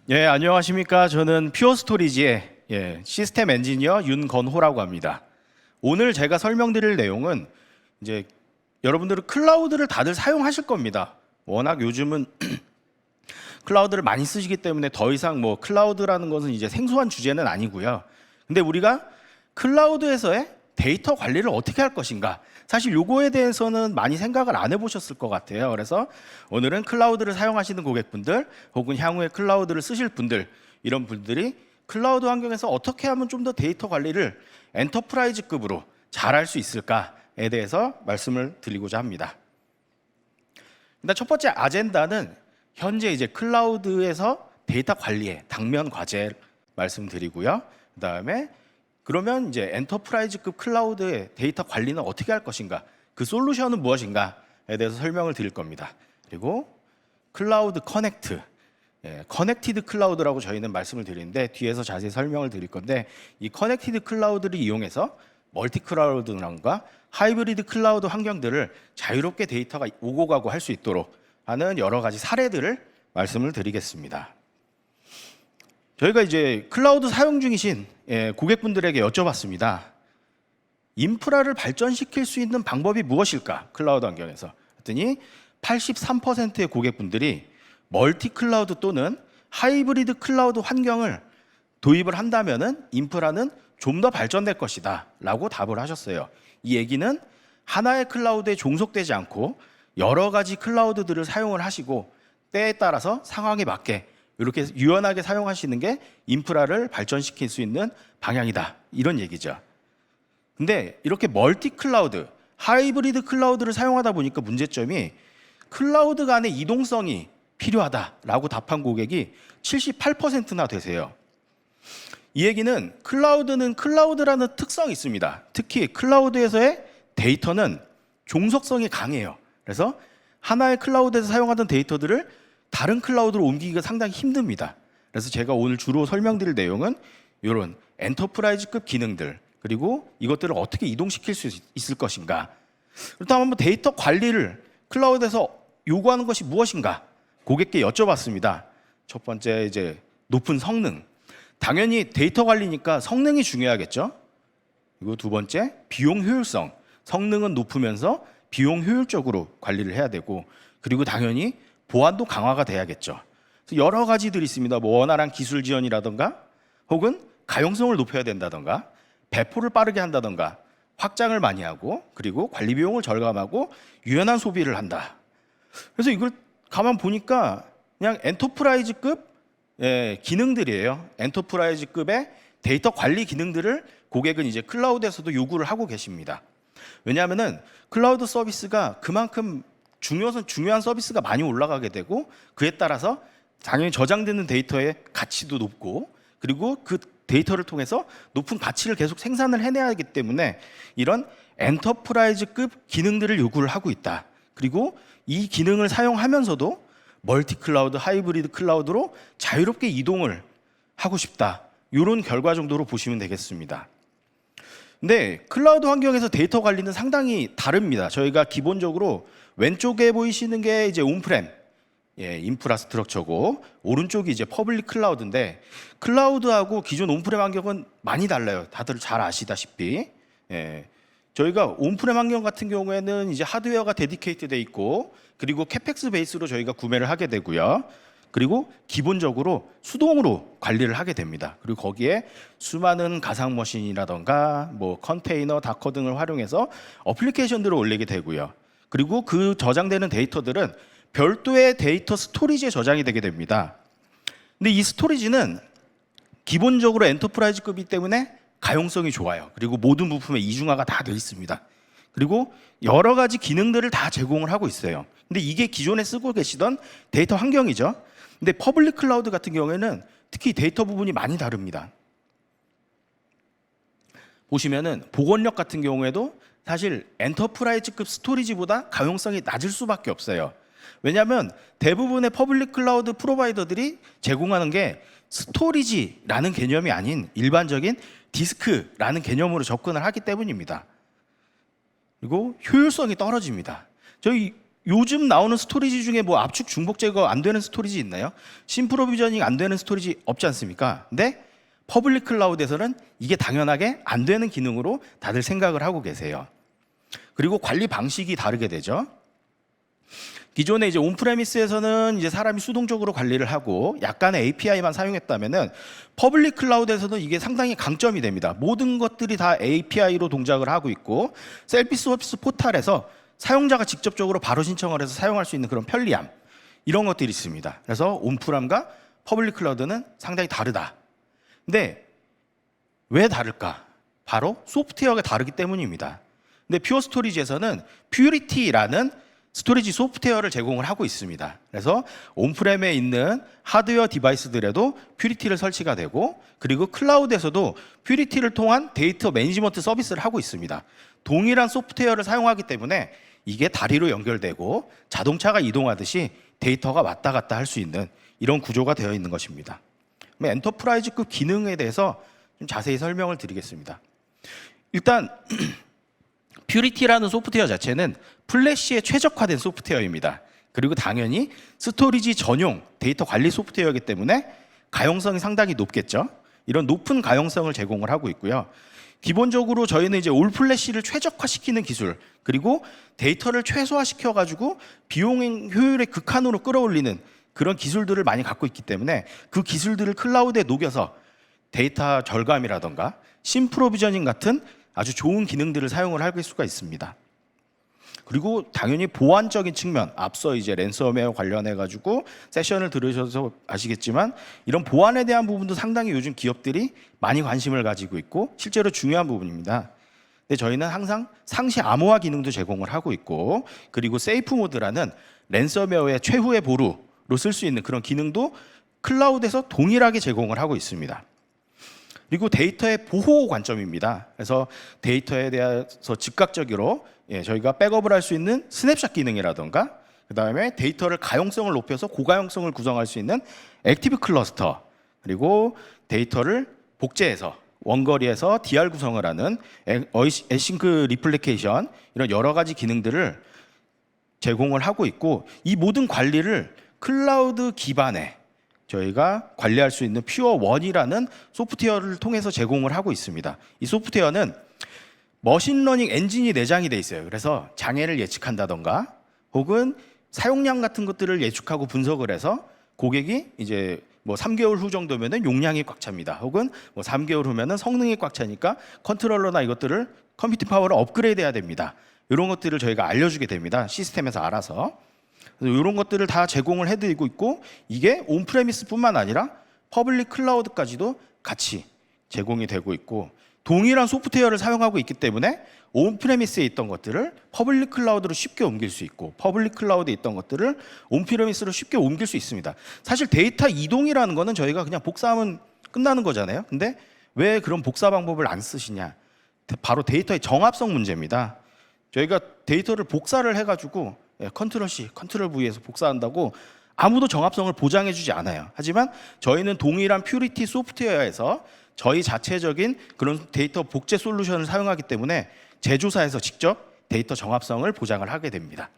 안녕하십니까. 저는 퓨어스토리지의 시스템 엔지니어 윤건호라고 합니다. 오늘 제가 설명드릴 내용은 이제 여러분들은 클라우드를 다들 사용하실 겁니다. 워낙 요즘은 클라우드를 많이 쓰시기 때문에 더 이상 뭐 클라우드라는 것은 이제 생소한 주제는 아니고요. 근데 우리가 클라우드에서의 데이터 관리를 어떻게 할 것인가? 사실 요거에 대해서는 많이 생각을 안 해보셨을 것 같아요. 그래서 오늘은 클라우드를 사용하시는 고객분들 혹은 향후에 클라우드를 쓰실 분들, 이런 분들이 클라우드 환경에서 어떻게 하면 좀 더 데이터 관리를 엔터프라이즈급으로 잘할 수 있을까에 대해서 말씀을 드리고자 합니다. 일단 첫 번째 아젠다는 현재 이제 클라우드에서 데이터 관리의 당면 과제 말씀드리고요. 그다음에 그러면 이제 엔터프라이즈급 클라우드의 데이터 관리는 어떻게 할 것인가, 그 솔루션은 무엇인가에 대해서 설명을 드릴 겁니다. 그리고 클라우드 커넥트, 커넥티드 클라우드라고 저희는 말씀을 드리는데 뒤에서 자세히 설명을 드릴 건데, 이 커넥티드 클라우드를 이용해서 멀티 클라우드라든가 하이브리드 클라우드 환경들을 자유롭게 데이터가 오고 가고 할 수 있도록 하는 여러 가지 사례들을 말씀을 드리겠습니다. 저희가 이제 클라우드 사용 중이신 고객분들에게 여쭤봤습니다. 인프라를 발전시킬 수 있는 방법이 무엇일까? 클라우드 환경에서. 그랬더니 83%의 고객분들이 멀티 클라우드 또는 하이브리드 클라우드 환경을 도입을 한다면은 인프라는 좀 더 발전될 것이다 라고 답을 하셨어요. 이 얘기는 하나의 클라우드에 종속되지 않고 여러 가지 클라우드들을 사용을 하시고 때에 따라서 상황에 맞게 이렇게 유연하게 사용하시는 게 인프라를 발전시킬 수 있는 방향이다, 이런 얘기죠. 근데 이렇게 멀티 클라우드, 하이브리드 클라우드를 사용하다 보니까 문제점이 클라우드 간의 이동성이 필요하다라고 답한 고객이 78%나 되세요. 이 얘기는 클라우드는 클라우드라는 특성이 있습니다. 특히 클라우드에서의 데이터는 종속성이 강해요. 그래서 하나의 클라우드에서 사용하던 데이터들을 다른 클라우드로 옮기기가 상당히 힘듭니다. 그래서 제가 오늘 주로 설명드릴 내용은 이런 엔터프라이즈급 기능들, 그리고 이것들을 어떻게 이동시킬 수 있을 것인가. 그렇다면 한번 데이터 관리를 클라우드에서 요구하는 것이 무엇인가 고객께 여쭤봤습니다. 첫 번째 이제 높은 성능. 당연히 데이터 관리니까 성능이 중요하겠죠. 그리고 두 번째 비용 효율성. 성능은 높으면서 비용 효율적으로 관리를 해야 되고, 그리고 당연히 보안도 강화가 돼야겠죠. 그래서 여러 가지들이 있습니다. 뭐 원활한 기술 지원이라던가, 혹은 가용성을 높여야 된다던가, 배포를 빠르게 한다던가, 확장을 많이 하고, 그리고 관리 비용을 절감하고 유연한 소비를 한다. 그래서 이걸 가만 보니까 그냥 엔터프라이즈급 기능들이에요. 엔터프라이즈급의 데이터 관리 기능들을 고객은 이제 클라우드에서도 요구를 하고 계십니다. 왜냐하면은 클라우드 서비스가 그만큼 중요한 서비스가 많이 올라가게 되고, 그에 따라서 당연히 저장되는 데이터의 가치도 높고, 그리고 그 데이터를 통해서 높은 가치를 계속 생산을 해내야 하기 때문에 이런 엔터프라이즈급 기능들을 요구를 하고 있다. 그리고 이 기능을 사용하면서도 멀티 클라우드, 하이브리드 클라우드로 자유롭게 이동을 하고 싶다, 이런 결과 정도로 보시면 되겠습니다. 근데 클라우드 환경에서 데이터 관리는 상당히 다릅니다. 저희가 기본적으로 왼쪽에 보이시는 게 이제 온프렘, 인프라스트럭처고, 오른쪽이 이제 퍼블릭 클라우드인데, 클라우드하고 기존 온프렘 환경은 많이 달라요. 다들 잘 아시다시피. 저희가 온프렘 환경 같은 경우에는 이제 하드웨어가 데디케이트 돼 있고, 그리고 캐펙스 베이스로 저희가 구매를 하게 되고요. 그리고 기본적으로 수동으로 관리를 하게 됩니다. 그리고 거기에 수많은 가상 머신이라던가 뭐 컨테이너, 다커 등을 활용해서 어플리케이션들을 올리게 되고요. 그리고 그 저장되는 데이터들은 별도의 데이터 스토리지에 저장이 되게 됩니다. 근데 이 스토리지는 기본적으로 엔터프라이즈급이기 때문에 가용성이 좋아요. 그리고 모든 부품에 이중화가 다 되어 있습니다. 그리고 여러 가지 기능들을 다 제공을 하고 있어요. 근데 이게 기존에 쓰고 계시던 데이터 환경이죠. 근데 퍼블릭 클라우드 같은 경우에는 특히 데이터 부분이 많이 다릅니다. 보시면은 복원력 같은 경우에도 사실 엔터프라이즈급 스토리지보다 가용성이 낮을 수밖에 없어요. 왜냐하면 대부분의 퍼블릭 클라우드 프로바이더들이 제공하는 게 스토리지라는 개념이 아닌 일반적인 디스크라는 개념으로 접근을 하기 때문입니다. 그리고 효율성이 떨어집니다. 저희 요즘 나오는 스토리지 중에 뭐 압축 중복 제거 안 되는 스토리지 있나요? 심프로비저닝 안 되는 스토리지 없지 않습니까? 근데 퍼블릭 클라우드에서는 이게 당연하게 안 되는 기능으로 다들 생각을 하고 계세요. 그리고 관리 방식이 다르게 되죠. 기존에 이제 온프레미스에서는 이제 사람이 수동적으로 관리를 하고 약간의 API만 사용했다면은 퍼블릭 클라우드에서는 이게 상당히 강점이 됩니다. 모든 것들이 다 API로 동작을 하고 있고 셀프 서비스 포탈에서 사용자가 직접적으로 바로 신청을 해서 사용할 수 있는 그런 편리함, 이런 것들이 있습니다. 그래서 온프람과 퍼블릭 클라우드는 상당히 다르다. 근데 왜 다를까? 바로 소프트웨어가 다르기 때문입니다. 근데 퓨어 스토리지에서는 퓨리티라는 스토리지 소프트웨어를 제공을 하고 있습니다. 그래서 온프렘에 있는 하드웨어 디바이스들에도 퓨리티를 설치가 되고, 그리고 클라우드에서도 퓨리티를 통한 데이터 매니지먼트 서비스를 하고 있습니다. 동일한 소프트웨어를 사용하기 때문에 이게 다리로 연결되고 자동차가 이동하듯이 데이터가 왔다 갔다 할 수 있는 이런 구조가 되어 있는 것입니다. 엔터프라이즈급 기능에 대해서 좀 자세히 설명을 드리겠습니다. 일단 퓨리티라는 소프트웨어 자체는 플래시에 최적화된 소프트웨어입니다. 그리고 당연히 스토리지 전용 데이터 관리 소프트웨어이기 때문에 가용성이 상당히 높겠죠. 이런 높은 가용성을 제공을 하고 있고요. 기본적으로 저희는 이제 올 플래시를 최적화시키는 기술, 그리고 데이터를 최소화시켜 가지고 비용 효율의 극한으로 끌어올리는 그런 기술들을 많이 갖고 있기 때문에 그 기술들을 클라우드에 녹여서 데이터 절감이라던가 심프로비저닝 같은 아주 좋은 기능들을 사용을 할 수가 있습니다. 그리고 당연히 보안적인 측면, 앞서 이제 랜섬웨어 관련해 가지고 세션을 들으셔서 아시겠지만 이런 보안에 대한 부분도 상당히 요즘 기업들이 많이 관심을 가지고 있고 실제로 중요한 부분입니다. 근데 저희는 항상 상시 암호화 기능도 제공을 하고 있고, 그리고 세이프 모드라는 랜섬웨어의 최후의 보루로 쓸 수 있는 그런 기능도 클라우드에서 동일하게 제공을 하고 있습니다. 그리고 데이터의 보호 관점입니다. 그래서 데이터에 대해서 즉각적으로 저희가 백업을 할 수 있는 스냅샷 기능이라던가, 그 다음에 데이터를 가용성을 높여서 고가용성을 구성할 수 있는 액티브 클러스터, 그리고 데이터를 복제해서 원거리에서 DR 구성을 하는 애싱크 리플리케이션, 이런 여러 가지 기능들을 제공을 하고 있고, 이 모든 관리를 클라우드 기반의 저희가 관리할 수 있는 퓨어원이라는 소프트웨어를 통해서 제공을 하고 있습니다. 이 소프트웨어는 머신러닝 엔진이 내장이 돼 있어요. 그래서 장애를 예측한다던가 혹은 사용량 같은 것들을 예측하고 분석을 해서 고객이 이제 뭐 3개월 후 정도면은 용량이 꽉 찹니다. 혹은 뭐 3개월 후면은 성능이 꽉 차니까 컨트롤러나 이것들을 컴퓨팅 파워를 업그레이드해야 됩니다. 이런 것들을 저희가 알려주게 됩니다. 시스템에서 알아서. 이런 것들을 다 제공을 해드리고 있고, 이게 온프레미스뿐만 아니라 퍼블릭 클라우드까지도 같이 제공이 되고 있고, 동일한 소프트웨어를 사용하고 있기 때문에 온프레미스에 있던 것들을 퍼블릭 클라우드로 쉽게 옮길 수 있고, 퍼블릭 클라우드에 있던 것들을 온프레미스로 쉽게 옮길 수 있습니다. 사실 데이터 이동이라는 거는 저희가 그냥 복사하면 끝나는 거잖아요. 근데 왜 그런 복사 방법을 안 쓰시냐? 바로 데이터의 정합성 문제입니다. 저희가 데이터를 복사를 해가지고 컨트롤 C, 컨트롤 V에서 복사한다고 아무도 정합성을 보장해주지 않아요. 하지만 저희는 동일한 퓨리티 소프트웨어에서 저희 자체적인 그런 데이터 복제 솔루션을 사용하기 때문에 제조사에서 직접 데이터 정합성을 보장을 하게 됩니다.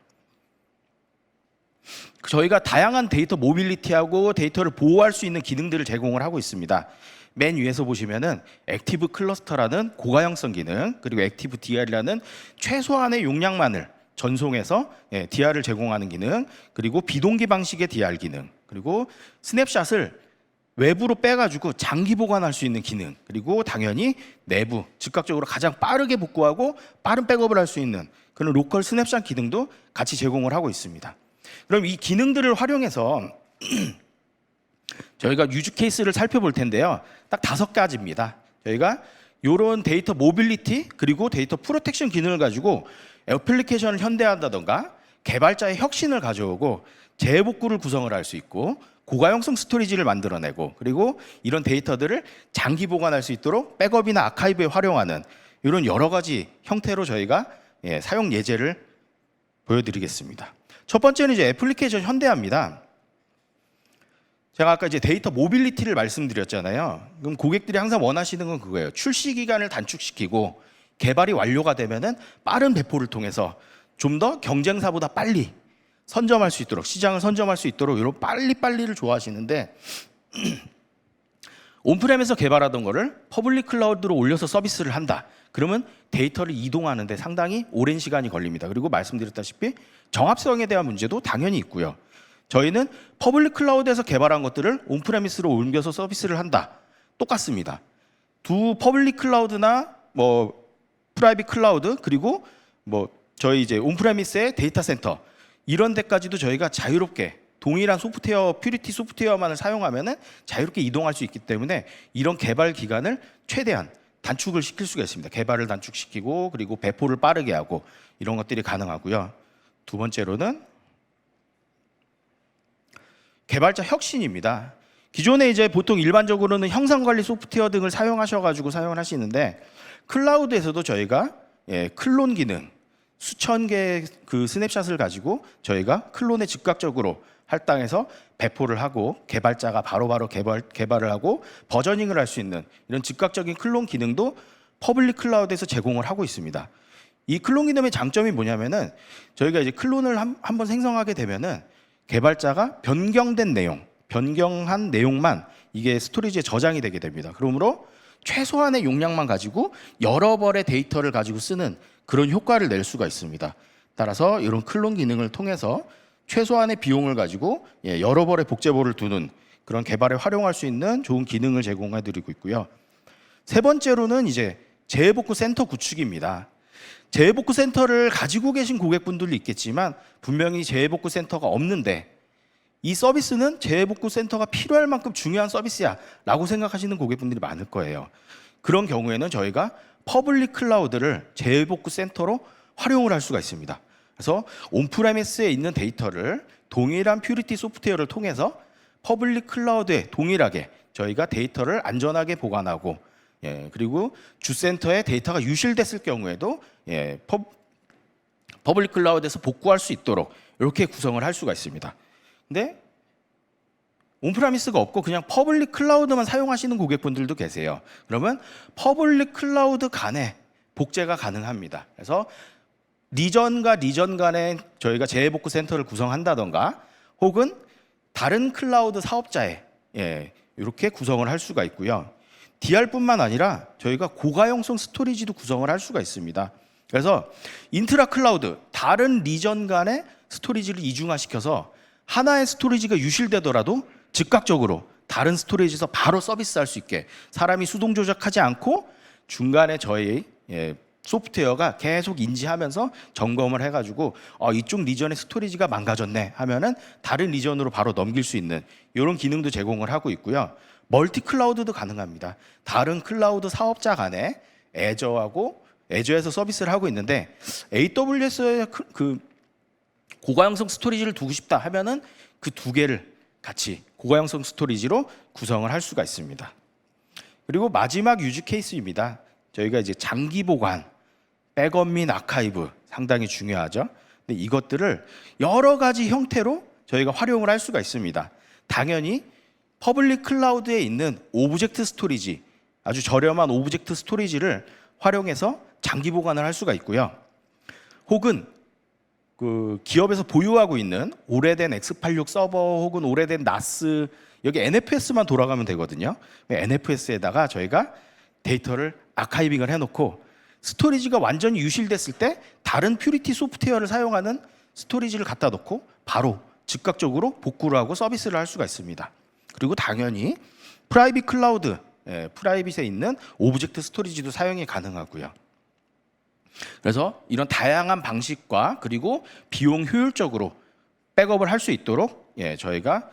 저희가 다양한 데이터 모빌리티하고 데이터를 보호할 수 있는 기능들을 제공을 하고 있습니다. 맨 위에서 보시면은 액티브 클러스터라는 고가형성 기능, 그리고 액티브 DR이라는 최소한의 용량만을 전송해서 DR을 제공하는 기능, 그리고 비동기 방식의 DR 기능, 그리고 스냅샷을 외부로 빼가지고 장기 보관할 수 있는 기능, 그리고 당연히 내부 즉각적으로 가장 빠르게 복구하고 빠른 백업을 할 수 있는 그런 로컬 스냅샷 기능도 같이 제공을 하고 있습니다. 그럼 이 기능들을 활용해서 저희가 유즈 케이스를 살펴볼 텐데요. 딱 5가지입니다. 저희가 이런 데이터 모빌리티 그리고 데이터 프로텍션 기능을 가지고 애플리케이션을 현대화한다던가 개발자의 혁신을 가져오고 재복구를 구성을 할 수 있고 고가용성 스토리지를 만들어내고, 그리고 이런 데이터들을 장기 보관할 수 있도록 백업이나 아카이브에 활용하는 이런 여러 가지 형태로 저희가 사용 예제를 보여드리겠습니다. 첫 번째는 이제 애플리케이션 현대화입니다. 제가 아까 이제 데이터 모빌리티를 말씀드렸잖아요. 그럼 고객들이 항상 원하시는 건 그거예요. 출시 기간을 단축시키고 개발이 완료가 되면은 빠른 배포를 통해서 좀 더 경쟁사보다 빨리 선점할 수 있도록, 시장을 선점할 수 있도록 이런 빨리빨리를 좋아하시는데 온프렘에서 개발하던 거를 퍼블릭 클라우드로 올려서 서비스를 한다. 그러면 데이터를 이동하는데 상당히 오랜 시간이 걸립니다. 그리고 말씀드렸다시피 정합성에 대한 문제도 당연히 있고요. 저희는 퍼블릭 클라우드에서 개발한 것들을 온프레미스로 옮겨서 서비스를 한다. 똑같습니다. 두 퍼블릭 클라우드나 뭐 프라이빗 클라우드 그리고 뭐 저희 이제 온프레미스의 데이터 센터 이런 데까지도 저희가 자유롭게 동일한 소프트웨어, 퓨리티 소프트웨어만을 사용하면은 자유롭게 이동할 수 있기 때문에 이런 개발 기간을 최대한 단축을 시킬 수가 있습니다. 개발을 단축시키고 그리고 배포를 빠르게 하고 이런 것들이 가능하고요. 두 번째로는 개발자 혁신입니다. 기존에 이제 보통 일반적으로는 형상 관리 소프트웨어 등을 사용하셔가지고 사용을 하시는데 클라우드에서도 저희가 클론 기능 수천 개의 그 스냅샷을 가지고 저희가 클론에 즉각적으로 할당해서 배포를 하고 개발자가 바로바로 개발을 하고 버저닝을 할 수 있는 이런 즉각적인 클론 기능도 퍼블릭 클라우드에서 제공을 하고 있습니다. 이 클론 기능의 장점이 뭐냐면은 저희가 이제 클론을 한번 생성하게 되면은 개발자가 변경한 내용만 이게 스토리지에 저장이 되게 됩니다. 그러므로 최소한의 용량만 가지고 여러 벌의 데이터를 가지고 쓰는 그런 효과를 낼 수가 있습니다. 따라서 이런 클론 기능을 통해서 최소한의 비용을 가지고 여러 벌의 복제본을 두는 그런 개발에 활용할 수 있는 좋은 기능을 제공해 드리고 있고요. 세 번째로는 이제 재해복구 센터 구축입니다. 재해복구 센터를 가지고 계신 고객분들도 있겠지만 분명히 재해복구 센터가 없는데 이 서비스는 재해복구 센터가 필요할 만큼 중요한 서비스야 라고 생각하시는 고객분들이 많을 거예요. 그런 경우에는 저희가 퍼블릭 클라우드를 재해복구 센터로 활용을 할 수가 있습니다. 그래서 온프레미스에 있는 데이터를 동일한 퓨리티 소프트웨어를 통해서 퍼블릭 클라우드에 동일하게 저희가 데이터를 안전하게 보관하고 그리고 주센터에 데이터가 유실됐을 경우에도 퍼블릭 클라우드에서 복구할 수 있도록 이렇게 구성을 할 수가 있습니다. 근데 온프레미스가 없고 그냥 퍼블릭 클라우드만 사용하시는 고객분들도 계세요. 그러면 퍼블릭 클라우드 간에 복제가 가능합니다. 그래서 리전과 리전 간에 저희가 재해복구 센터를 구성한다던가 혹은 다른 클라우드 사업자에 이렇게 구성을 할 수가 있고요. DR뿐만 아니라 저희가 고가용성 스토리지도 구성을 할 수가 있습니다. 그래서 인트라 클라우드, 다른 리전 간의 스토리지를 이중화시켜서 하나의 스토리지가 유실되더라도 즉각적으로 다른 스토리지에서 바로 서비스할 수 있게 사람이 수동 조작하지 않고 중간에 저희 소프트웨어가 계속 인지하면서 점검을 해가지고 이쪽 리전의 스토리지가 망가졌네 하면은 다른 리전으로 바로 넘길 수 있는 이런 기능도 제공을 하고 있고요. 멀티 클라우드도 가능합니다. 다른 클라우드 사업자 간에 애저에서 서비스를 하고 있는데 AWS에 그 고가형성 스토리지를 두고 싶다 하면은 그 두 개를 같이 고가형성 스토리지로 구성을 할 수가 있습니다. 그리고 마지막 유즈 케이스입니다. 저희가 이제 장기 보관, 백업 및 아카이브 상당히 중요하죠. 근데 이것들을 여러 가지 형태로 저희가 활용을 할 수가 있습니다. 당연히 퍼블릭 클라우드에 있는 오브젝트 스토리지, 아주 저렴한 오브젝트 스토리지를 활용해서 장기 보관을 할 수가 있고요. 혹은 그 기업에서 보유하고 있는 오래된 x86 서버 혹은 오래된 NAS 여기 NFS만 돌아가면 되거든요. NFS에다가 저희가 데이터를 아카이빙을 해놓고 스토리지가 완전히 유실됐을 때 다른 퓨리티 소프트웨어를 사용하는 스토리지를 갖다 놓고 바로 즉각적으로 복구를 하고 서비스를 할 수가 있습니다. 그리고 당연히 프라이빗 클라우드, 프라이빗에 있는 오브젝트 스토리지도 사용이 가능하고요. 그래서 이런 다양한 방식과 그리고 비용 효율적으로 백업을 할 수 있도록 저희가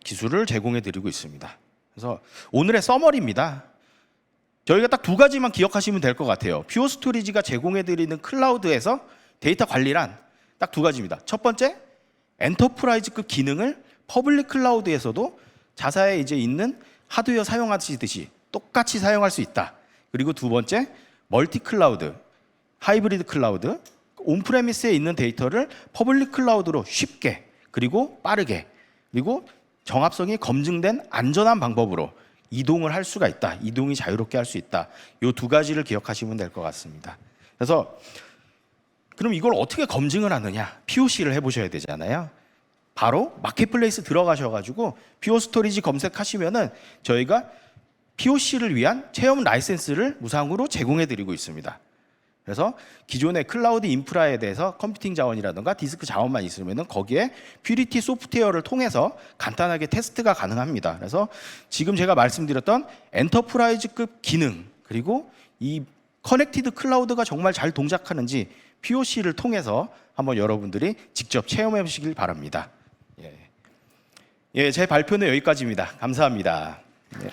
기술을 제공해 드리고 있습니다. 그래서 오늘의 서머리입니다. 저희가 딱 두 가지만 기억하시면 될 것 같아요. 퓨어 스토리지가 제공해 드리는 클라우드에서 데이터 관리란 딱 두 가지입니다. 첫 번째, 엔터프라이즈급 기능을 퍼블릭 클라우드에서도 자사에 이제 있는 하드웨어 사용하시듯이 똑같이 사용할 수 있다. 그리고 두 번째, 멀티 클라우드, 하이브리드 클라우드, 온프레미스에 있는 데이터를 퍼블릭 클라우드로 쉽게 그리고 빠르게 그리고 정합성이 검증된 안전한 방법으로 이동을 할 수가 있다. 이동이 자유롭게 할 수 있다. 이 두 가지를 기억하시면 될 것 같습니다. 그래서 그럼 이걸 어떻게 검증을 하느냐? POC를 해보셔야 되잖아요. 바로 마켓플레이스 들어가셔가지고 퓨어 스토리지 검색하시면은 저희가 POC를 위한 체험 라이센스를 무상으로 제공해드리고 있습니다. 그래서 기존의 클라우드 인프라에 대해서 컴퓨팅 자원이라든가 디스크 자원만 있으면은 거기에 퓨리티 소프트웨어를 통해서 간단하게 테스트가 가능합니다. 그래서 지금 제가 말씀드렸던 엔터프라이즈급 기능 그리고 이 커넥티드 클라우드가 정말 잘 동작하는지 POC를 통해서 한번 여러분들이 직접 체험해 보시길 바랍니다. 제 발표는 여기까지입니다. 감사합니다. 네.